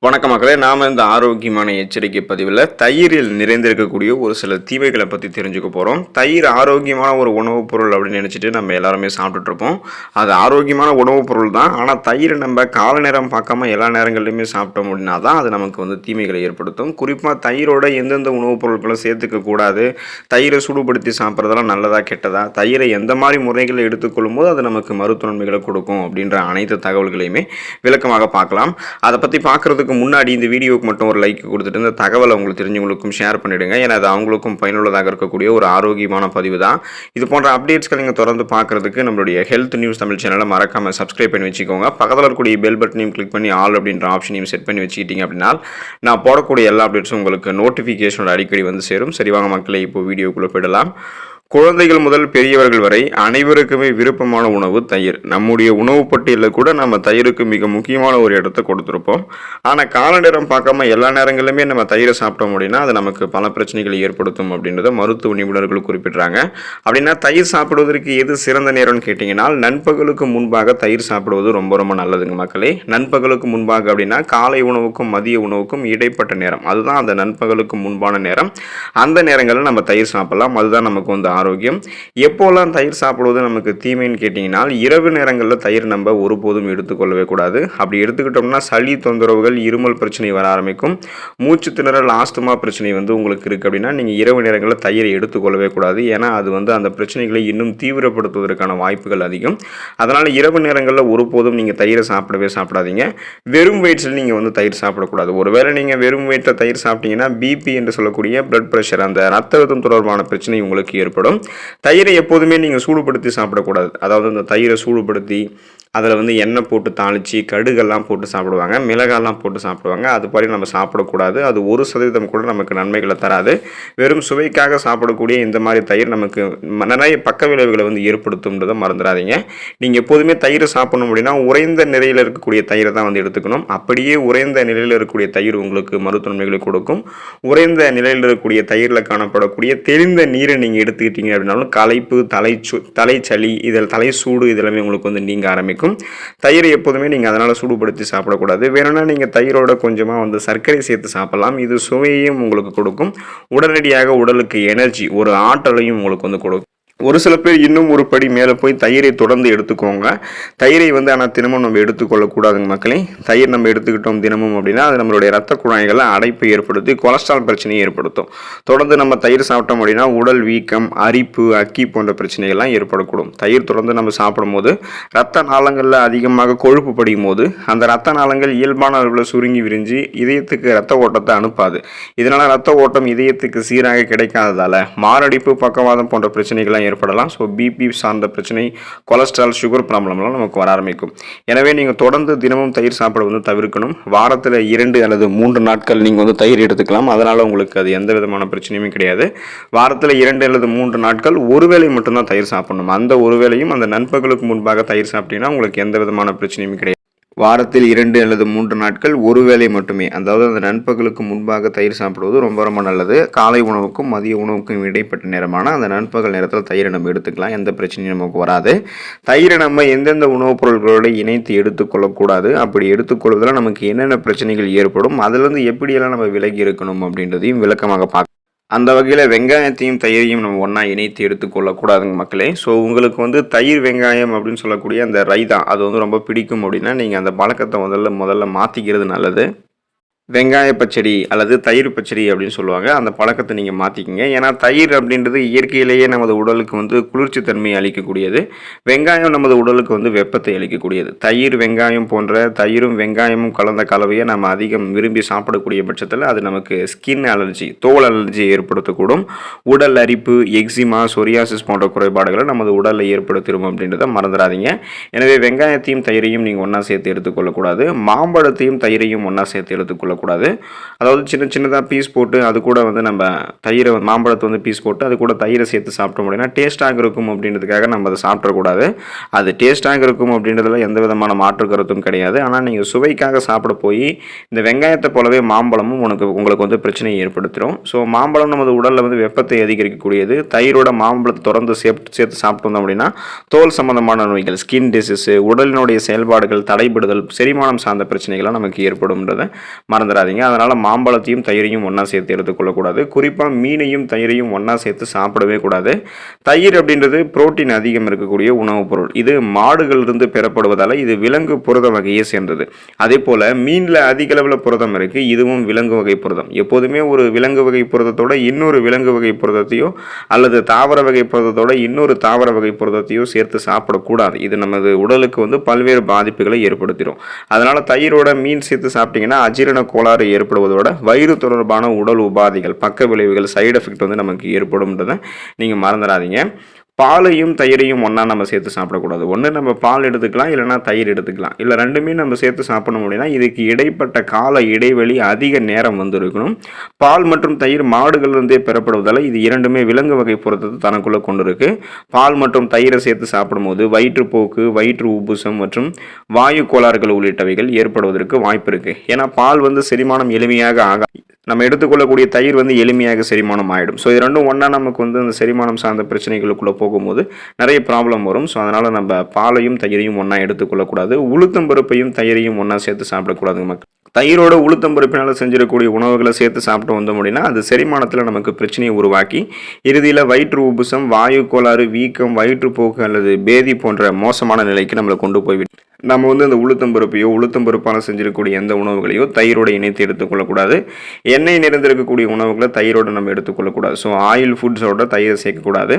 வணக்க மக்களே, நாம் இந்த ஆரோக்கியமான எச்சரிக்கை பதிவில் தயிரில் நிறைந்திருக்கக்கூடிய ஒரு சில தீமைகளை பற்றி தெரிஞ்சுக்க போகிறோம். தயிர் ஆரோக்கியமான ஒரு உணவுப் பொருள் அப்படின்னு நினச்சிட்டு நம்ம எல்லாருமே சாப்பிட்டுட்ருப்போம். அது ஆரோக்கியமான உணவுப் பொருள் தான். ஆனால் தயிர் நம்ம கால நேரம் பார்க்காம எல்லா நேரங்கள்லையுமே சாப்பிட்டோம் அப்படின்னா தான் அது நமக்கு தீமைகளை ஏற்படுத்தும். குறிப்பாக தயிரோட எந்தெந்த உணவுப் பொருட்களும் சேர்த்துக்க கூடாது, தயிரை சூடுபடுத்தி சாப்பிட்றதெல்லாம் நல்லதா கெட்டதா, தயிரை எந்த மாதிரி முறைகளை எடுத்துக்கொள்ளும் போது அது நமக்கு மருத்துவ நன்மைகளை கொடுக்கும் அப்படின்ற அனைத்து தகவல்களையுமே விளக்கமாக பார்க்கலாம். அதை பற்றி பார்க்குறதுக்கு முன்னாடி இந்த வீடியோவுக்கு மட்டும் ஒரு லைக் கொடுத்துட்டு இந்த தகவலை உங்களுக்கு தெரிஞ்சவங்களுக்கும் ஷேர் பண்ணிவிடுங்க. ஏன்னா அது அவங்களுக்கும் பயனுள்ளதாக இருக்கக்கூடிய ஒரு ஆரோக்கியமான பதிவு தான். இது போன்ற அப்டேட்ஸ்கள் நீங்கள் தொடர்ந்து பார்க்குறதுக்கு நம்மளுடைய ஹெல்த் நியூஸ் தமிழ் சேனலை மறக்காமல் சப்ஸ்கிரைப் பண்ணி வச்சுக்கோங்க. பக்கத்தில் இருக்கக்கூடிய பெல் பட்டனையும் கிளிக் பண்ணி ஆல் அப்படின்ற ஆப்ஷனையும் செட் பண்ணி வச்சுக்கிட்டீங்க அப்படின்னா நான் போடக்கூடிய எல்லா அப்டேட்ஸும் உங்களுக்கு நோட்டிஃபிகேஷனோட அடிக்கடி வந்து சேரும். சரி வாங்க மக்களே, இப்போ வீடியோக்குள்ளே போயிடலாம். குழந்தைகள் முதல் பெரியவர்கள் வரை அனைவருக்குமே விருப்பமான உணவு தயிர். நம்முடைய உணவு பட்டியலில் கூட நம்ம தயிருக்கு மிக முக்கியமான ஒரு இடத்தை கொடுத்துருப்போம். ஆனால் கால நேரம் பார்க்காம எல்லா நேரங்களிலுமே நம்ம தயிரை சாப்பிட்டோம் அப்படின்னா அது நமக்கு பல பிரச்சனைகளை ஏற்படுத்தும் அப்படின்றத மருத்துவ நிபுணர்கள் குறிப்பிட்றாங்க. அப்படின்னா தயிர் சாப்பிடுவதற்கு எது சிறந்த நேரம்னு கேட்டிங்கன்னா நண்பகலுக்கு முன்பாக தயிர் சாப்பிடுவது ரொம்ப ரொம்ப நல்லதுங்க மக்களே. நண்பகலுக்கு முன்பாக அப்படின்னா காலை உணவுக்கும் மதிய உணவுக்கும் இடைப்பட்ட நேரம், அதுதான் அந்த நண்பகலுக்கு முன்பான நேரம். அந்த நேரங்களில் நம்ம தயிர் சாப்பிடலாம். அதுதான் நமக்கு ஆரோக்கியம். எப்போல்லாம் தயிர் சாப்பிடுவது நமக்கு தீமைன்னு கேட்டிங்கன்னா இரவு நேரங்களில் தயிர் நம்ம ஒருபோதும் எடுத்துக்கொள்ளவே கூடாது. அப்படி எடுத்துக்கிட்டோம்னா சளி தொந்தரவுகள், இருமல் பிரச்சனை வர ஆரம்பிக்கும். மூச்சு திணறல், ஆஸ்துமா பிரச்சனை உங்களுக்கு இருக்குது அப்படின்னா நீங்கள் இரவு நேரங்களில் தயிரை எடுத்துக்கொள்ளவே கூடாது. ஏன்னா அது அந்த பிரச்சனைகளை இன்னும் தீவிரப்படுத்துவதற்கான வாய்ப்புகள் அதிகம். அதனால் இரவு நேரங்களில் ஒருபோதும் நீங்கள் தயிரை சாப்பிடாதீங்க. வெறும் வயிற்றில் நீங்கள் தயிர் சாப்பிடக்கூடாது. ஒருவேளை நீங்கள் வெறும் வயிற்றில் தயிர் சாப்பிட்டீங்கன்னா பிபி என்று சொல்லக்கூடிய பிளட் ப்ரெஷர், அந்த ரத்த அழுத்தம் தொடர்பான பிரச்சனை உங்களுக்கு ஏற்படும். தயிரை எப்போதுமே நீங்கள் சூடுபடுத்தி சாப்பிடக்கூடாது. அதாவது அந்த தயிரை சூடுபடுத்தி அதில் எண்ணெய் போட்டு தாளித்து கடுகெல்லாம் போட்டு சாப்பிடுவாங்க, மிளகாலாம் போட்டு சாப்பிடுவாங்க. அது மாதிரி நம்ம சாப்பிடக்கூடாது. அது 1% கூட நமக்கு நன்மைகளை தராது. வெறும் சுவைக்காக சாப்பிடக்கூடிய இந்த மாதிரி தயிர் நமக்கு நிறைய பக்க விளைவுகளை ஏற்படுத்தும்ன்றதை மறந்துடாதீங்க. நீங்கள் எப்போதுமே தயிர் சாப்பிடணும் அப்படின்னா உறைந்த நிலையில் இருக்கக்கூடிய தயிரை தான் எடுத்துக்கணும். அப்படியே உறைந்த நிலையில் இருக்கக்கூடிய தயிர் உங்களுக்கு மருத்துவ நன்மைகளை கொடுக்கும். உறைந்த நிலையில் இருக்கக்கூடிய தயிரில் காணப்படக்கூடிய தெளிந்த நீரை நீங்கள் எடுத்துக்கிட்டீங்க அப்படின்னாலும் களைப்பு, தலைச்சளி, இதில் தலை சூடு இதெல்லாமே உங்களுக்கு நீங்க ஆரம்பிக்கும். தயிரை எப்போதுமே நீங்கள் அதனால் சூடுபடுத்தி சாப்பிடக்கூடாது. வேணும்னா நீங்கள் தயிரோட கொஞ்சமாக சர்க்கரை சேர்த்து சாப்பிடலாம். இது சுவையையும் உங்களுக்கு கொடுக்கும். உடனடியாக உடலுக்கு எனர்ஜி, ஒரு ஆற்றலையும் உங்களுக்கு கொடுக்கும். ஒரு சில பேர் இன்னும் ஒரு படி மேலே போய் தயிரை தொடர்ந்து எடுத்துக்கோங்க. தயிரை ஆனால் தினமும் நம்ம எடுத்துக்கொள்ளக்கூடாதுங்க மக்களே. தயிர் நம்ம எடுத்துக்கிட்டோம் தினமும் அப்படின்னா அது நம்மளுடைய ரத்த குழாய்களை அடைப்பை ஏற்படுத்தி கொலஸ்ட்ரால் பிரச்சனையை ஏற்படுத்தும். தொடர்ந்து நம்ம தயிர் சாப்பிட்டோம் அப்படின்னா உடல் வீக்கம், அரிப்பு, அக்கி போன்ற பிரச்சனைகள்லாம் ஏற்படக்கூடும். தயிர் தொடர்ந்து நம்ம சாப்பிடும்போது ரத்த நாளங்களில் அதிகமாக கொழுப்பு படியும் போது அந்த ரத்த நாளங்கள் இயல்பான அளவில் சுருங்கி விரிஞ்சு இதயத்துக்கு ரத்த ஓட்டத்தை அனுப்பாது. இதனால் ரத்த ஓட்டம் இதயத்துக்கு சீராக கிடைக்காததால் மாரடைப்பு, பக்கவாதம் போன்ற பிரச்சனைகள்லாம் ஏற்படலாம். ஸோ பிபி சார்ந்த பிரச்சனை, கொலஸ்ட்ரால், சுகர் ப்ராப்ளம்லாம் நமக்கு வர ஆரம்பிக்கும். எனவே நீங்கள் தொடர்ந்து தினமும் தயிர் சாப்பிட தவிர்க்கணும். வாரத்தில் 2 அல்லது 3 நாட்கள் நீங்கள் தயிர் எடுத்துக்கலாம். அதனால் உங்களுக்கு அது எந்த விதமான பிரச்சனையுமே கிடையாது. வாரத்தில் 2 அல்லது 3 நாட்கள் ஒருவேளை மட்டும்தான் தயிர் சாப்பிடணும். அந்த ஒருவேளையும் அந்த நண்பகலுக்கு முன்பாக தயிர் சாப்பிட்டீங்கன்னா உங்களுக்கு எந்த விதமான பிரச்சனையுமே கிடையாது. வாரத்தில் 2 அல்லது 3 நாட்கள் ஒருவேளை மட்டுமே, அதாவது அந்த நண்பகலுக்கு முன்பாக தயிர் சாப்பிடுவது ரொம்ப ரொம்ப நல்லது. காலை உணவுக்கும் மதிய உணவுக்கும் இடைப்பட்ட நேரமான அந்த நண்பகல் நேரத்தில் தயிரை நம்ம எடுத்துக்கலாம். எந்த பிரச்சனையும் நமக்கு வராது. தயிரை நம்ம எந்தெந்த உணவுப் பொருட்களோடு இணைத்து எடுத்துக்கொள்ளக்கூடாது. அப்படி எடுத்துக்கொள்வதில் நமக்கு என்னென்ன பிரச்சனைகள் ஏற்படும், அதிலிருந்து எப்படியெல்லாம் நம்ம விலகி இருக்கணும் அப்படின்றதையும் விளக்கமாக பார்க்கலாம். அந்த வகையில் வெங்காயத்தையும் தயிரையும் நம்ம ஒன்றா இணைத்து எடுத்துக்கொள்ளக்கூடாதுங்க மக்களே. ஸோ உங்களுக்கு தயிர் வெங்காயம் அப்படின்னு சொல்லக்கூடிய அந்த ரைதா அது ரொம்ப பிடிக்கும் அப்படின்னா நீங்கள் அந்த பழக்கத்தை முதல்ல மாற்றிக்கிறது நல்லது. வெங்காய பச்சடி அல்லது தயிர் பச்சடி அப்படின்னு சொல்லுவாங்க. அந்த பழக்கத்தை நீங்கள் மாற்றிக்கிங்க. ஏன்னா தயிர் அப்படின்றது இயற்கையிலேயே நமது உடலுக்கு குளிர்ச்சி தன்மையை அளிக்கக்கூடியது. வெங்காயம் நமது உடலுக்கு வெப்பத்தை அளிக்கக்கூடியது. தயிர், வெங்காயம் போன்ற தயிரும் வெங்காயமும் கலந்த கலவையை நம்ம அதிகம் விரும்பி சாப்பிடக்கூடிய பட்சத்தில் அது நமக்கு ஸ்கின் அலர்ஜி, தோல் அலர்ஜியை ஏற்படுத்தக்கூடும். உடல் அரிப்பு, எக்ஸிமா, சொரியாசிஸ் போன்ற குறைபாடுகளை நமது உடலில் ஏற்படுத்திடும் அப்படின்றத மறந்துடாதீங்க. எனவே வெங்காயத்தையும் தயிரையும் நீங்கள் ஒன்றா சேர்த்து எடுத்துக்கொள்ளக்கூடாது. மாம்பழத்தையும் தயிரையும் ஒன்றா சேர்த்து எடுத்துக்கொள்ள சாப்பிடக்கூடாது. அதாவது சின்னதாக பீஸ் போட்டு அது கூட வந்து நம்ம தயிரை மாம்பழத்தை வந்து பீஸ் போட்டு அது கூட தயிரை சேர்த்து சாப்பிட்டோம் அப்படின்னா டேஸ்ட்டாக இருக்கும் அப்படின்றதுக்காக நம்ம அதை சாப்பிடக்கூடாது. அது டேஸ்ட்டாக இருக்கும் அப்படின்றதுல எந்த விதமான மாற்று கருத்தும் கிடையாது. ஆனால் நீங்கள் சுவைக்காக சாப்பிட போய் இந்த வெங்காயத்தை போலவே மாம்பழமும் உங்களுக்கு வந்து பிரச்சனையை ஏற்படுத்திடும். ஸோ மாம்பழம் நமது உடலில் வந்து வெப்பத்தை அதிகரிக்கக்கூடியது. தயிரோட மாம்பழத்தை தொடர்ந்து சேர்த்து சாப்பிட்டோம் அப்படின்னா தோல் சம்பந்தமான நோய்கள், ஸ்கின் டிசீஸு, உடலினுடைய செயல்பாடுகள் தடைபடுதல், செரிமானம் சார்ந்த பிரச்சனைகள்லாம் நமக்கு ஏற்படும்ன்றதை மறந்துடாதீங்க. அதனால் மாம்பழத்தையும் தயிரையும் ஒன்றா சேர்த்து எடுத்துக்கொள்ளக்கூடாது. குறிப்பாக மீனையும் தயிரையும் ஒன்றா சேர்த்து சாப்பிடவே கூடாது. தயிர் அப்படின்றது புரோட்டீன் அதிகம் இருக்கக்கூடிய உணவுப் பொருள். இது மாடுகளிலிருந்து பெறப்படுவதால் இது விலங்கு புரத வகையை சேர்ந்தது. அதே போல் மீனில் அதிக அளவில் புரதம் இருக்குது. இதுவும் விலங்கு வகை புரதம். எப்போதுமே ஒரு விலங்கு வகை புரதத்தோட இன்னொரு விலங்கு வகை புரதத்தையோ அல்லது தாவர வகை புரதத்தோட இன்னொரு தாவர வகை புரதத்தையோ சேர்த்து சாப்பிடக்கூடாது. இது நமது உடலுக்கு வந்து பல்வேறு பாதிப்புகளை ஏற்படுத்திடும். அதனால் தயிரோட மீன் சேர்த்து சாப்பிட்டீங்கன்னா அஜீரண கோளாறு ஏற்படுவதோட வயிறு தொடர்பான உடல் உபாதைகள், பக்க விளைவுகள், சைடு எஃபெக்ட் வந்து நமக்கு ஏற்படும்ன்றதை நீங்கள் மறந்துடாதீங்க. பாலையும் தயிரையும் ஒன்றா நம்ம சேர்த்து சாப்பிடக்கூடாது. ஒன்று நம்ம பால் எடுத்துக்கலாம், இல்லைனா தயிர் எடுத்துக்கலாம். இல்லை ரெண்டுமே நம்ம சேர்த்து சாப்பிடணும் அப்படின்னா இதுக்கு இடைப்பட்ட கால இடைவெளி அதிக நேரம் வந்து இருக்கணும். பால் மற்றும் தயிர் மாடுகளிலிருந்தே பெறப்படுவதால் இது இரண்டுமே விலங்கு வகை புரதத்தை தனக்குள்ளே கொண்டு இருக்கு. பால் மற்றும் தயிரை சேர்த்து சாப்பிடும்போது வயிற்றுப்போக்கு, வயிற்று உப்புசம் மற்றும் வாயு கோளாறுகள் உள்ளிட்டவைகள் ஏற்படுவதற்கு வாய்ப்பு இருக்குது. ஏன்னா பால் வந்து செரிமானம் எளிமையாக நம்ம எடுத்துக்கொள்ளக்கூடிய தயிர் வந்து எளிமையாக செரிமானம் ஆகிடும். ஸோ இது ரெண்டும் ஒன்றா நமக்கு வந்து அந்த செரிமானம் சார்ந்த பிரச்சனைகளுக்குள்ளே போகும்போது நிறைய ப்ராப்ளம் வரும். ஸோ அதனால் நம்ம பாலையும் தயிரையும் ஒன்றா எடுத்துக்கொள்ளக்கூடாது. உளுத்தம்பருப்பையும் தயிரையும் ஒன்றா சேர்த்து சாப்பிடக்கூடாதுங்க மக்கள். தயிரோட உளுத்தம்பருப்பினால் செஞ்சிடக்கூடிய உணவுகளை சேர்த்து சாப்பிட்டு வந்தோம் அப்படின்னா அது செரிமானத்தில் நமக்கு பிரச்சனையை உருவாக்கி இறுதியில் வயிற்று உப்புசம், வாயு கோளாறு, வீக்கம், வயிற்றுப்போக்கு அல்லது பேதி போன்ற மோசமான நிலைக்கு நம்மளை கொண்டு போய்விடும். நம்ம வந்து அந்த உளுத்தம்பருப்பையோ உளுத்தம்பருப்பால் செஞ்சிருக்கக்கூடிய எந்த உணவுகளையோ தயிரோடு இணைத்து எடுத்துக்கொள்ளக்கூடாது. எண்ணெய் நிறைந்திருக்கக்கூடிய உணவுகளை தயிரோடு நம்ம எடுத்துக்கொள்ளக்கூடாது. ஸோ ஆயில் ஃபுட்ஸோட தயிரை சேர்க்கக்கூடாது.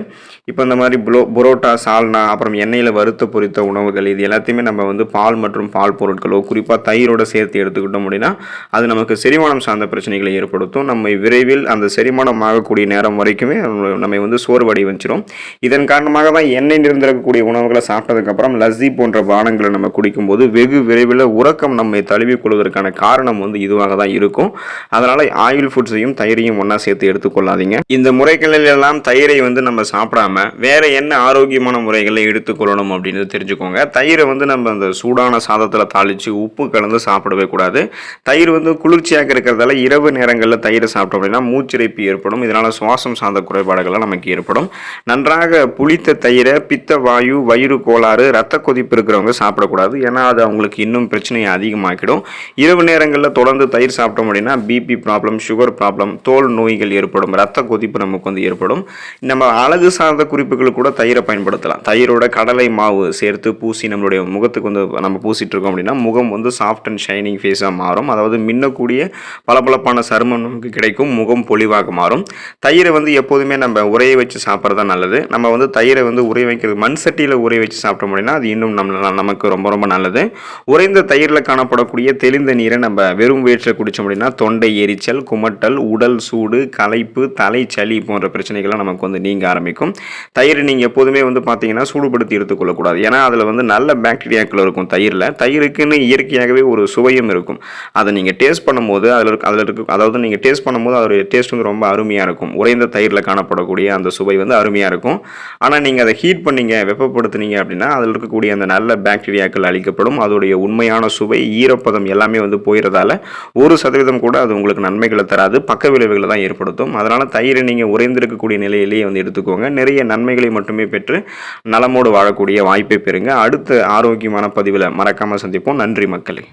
இப்போ இந்த மாதிரி புரோட்டா, சால்னா, அப்புறம் எண்ணெயில் வறுத்த பொரித்த உணவுகள் இது எல்லாத்தையுமே நம்ம வந்து பால் மற்றும் பால் பொருட்களோ குறிப்பாக தயிரோடு சேர்த்து எடுத்துக்கிட்டோம் அப்படின்னா அது நமக்கு செரிமானம் சார்ந்த பிரச்சனைகளை ஏற்படுத்தும். நம்ம விரைவில் அந்த செரிமானம் ஆகக்கூடிய நேரம் வரைக்குமே நம்ம வந்து சோர்வடை வச்சிடும். இதன் காரணமாக தான் எண்ணெய் நிறைந்திருக்கக்கூடிய உணவுகளை சாப்பிட்டதுக்கப்புறம் லஸ்ஸி போன்ற பானங்களை நம்ம குடிக்கும்போது வெகு விரைவில் உறக்கம் நம்மை தழுவிக் கொள்வதற்கான காரணம் வந்து இதுவாக தான் இருக்கும். அதனால் ஆயில் ஃபுட்ஸையும் தயிரையும் ஒன்றா சேர்த்து எடுத்துக்கொள்ளாதீங்க. இந்த முறைகளில் எல்லாம் தயிரை வந்து நம்ம சாப்பிடாம வேற என்ன ஆரோக்கியமான முறைகளை எடுத்துக்கொள்ளணும் அப்படின்னு தெரிஞ்சுக்கோங்க. தயிரை வந்து நம்ம அந்த சூடான சாதத்தில் தாளித்து உப்பு கலந்து சாப்பிடவே கூடாது. தயிர் வந்து குளிர்ச்சியாக இருக்கிறதால இரவு நேரங்களில் தயிரை சாப்பிட்டோம் அப்படின்னா மூச்சிறைப்பு ஏற்படும். இதனால் சுவாசம் சார்ந்த குறைபாடுகள்லாம் நமக்கு ஏற்படும். நன்றாக புளித்த தயிரை பித்த வாயு, வயிறு கோளாறு, ரத்த கொதிப்பு இருக்கிறவங்க சாப்பிடக்கூடாது. ஏன்னா அது அவங்களுக்கு இன்னும் பிரச்சனையை அதிகமாக்கிடும். இரவு நேரங்களில் தொடர்ந்து தயிர் சாப்பிட்டோம் அப்படின்னா பிபி ப்ராப்ளம், சுகர் ப்ராப்ளம், தோல் நோய்கள் ஏற்படும், ரத்த கொதிப்பு நமக்கு வந்து ஏற்படும். நம்ம அழகு சார்ந்த குறிப்புகள் கூட தயிரை பயன்படுத்தலாம். தயிரோட கடலை மாவு சேர்த்து பூசி நம்மளுடைய முகத்துக்கு வந்து நம்ம பூசிட்டு இருக்கோம் அப்படின்னா முகம் வந்து சாஃப்ட் அண்ட் ஷைனிங் ஃபேஸாக மாறும். அதாவது மின்னக்கூடிய பளபளப்பான சருமம் நமக்கு கிடைக்கும், முகம் பொலிவாக மாறும். தயிரை வந்து எப்போதுமே நம்ம உரைய வச்சு சாப்பிட்றது தான் நல்லது. நம்ம வந்து தயிரை வந்து உரைய வைக்கிறது மண் சட்டியில் உரைய வச்சு சாப்பிட்டோம் அப்படின்னா அது இன்னும் நமக்கு ரொம்ப ரொம்ப நல்லது. உறைந்த தயிரில் காணப்படக்கூடிய தெளிந்த நீரை நம்ம வெறும் வயிற்றில் குடித்தோம் அப்படின்னா தொண்டை எரிச்சல், குமட்டல், உடல் சூடு, களைப்பு, தலைச்சளி போன்ற பிரச்சனைகள்லாம் நமக்கு வந்து நீங்க ஆரம்பிக்கும். தயிர் நீங்கள் எப்போதுமே வந்து பார்த்தீங்கன்னா சூடுபடுத்தி எடுத்துக்கொள்ளக்கூடாது. ஏன்னா அதில் வந்து நல்ல பாக்டீரியாக்கள் இருக்கும் தயிரில். தயிருக்குன்னு இயற்கையாகவே ஒரு சுவையும் இருக்கும். அதை நீங்கள் டேஸ்ட் பண்ணும்போது அதாவது நீங்கள் டேஸ்ட் பண்ணும்போது அதோடைய டேஸ்ட் வந்து ரொம்ப அருமையாக இருக்கும். உறைந்த தயிரில் காணப்படக்கூடிய அந்த சுவை வந்து அருமையாக இருக்கும். ஆனால் நீங்கள் அதை ஹீட் பண்ணீங்க, வெப்பப்படுத்துனீங்க அப்படின்னா அதில் இருக்கக்கூடிய அந்த நல்ல பாக்டீரியாக்கள் அளிக்கப்படும். அதோடைய உண்மையான சுவை, ஈரப்பதம் எல்லாமே வந்து போயிறதால 1% கூட அது உங்களுக்கு நன்மைகளை தராது, பக்க விளைவுகளை தான் ஏற்படுத்தும். அதனால தயிரை நீங்கள் உறைந்திருக்கக்கூடிய நிலையிலேயே வந்து எடுத்துக்கோங்க. நிறைய நன்மைகளை மட்டுமே பெற்று நலமோடு வாழக்கூடிய வாய்ப்பை பெறுங்க. அடுத்த ஆரோக்கியமான பதிவில் மறக்காமல் சந்திப்போம். நன்றி மக்களே.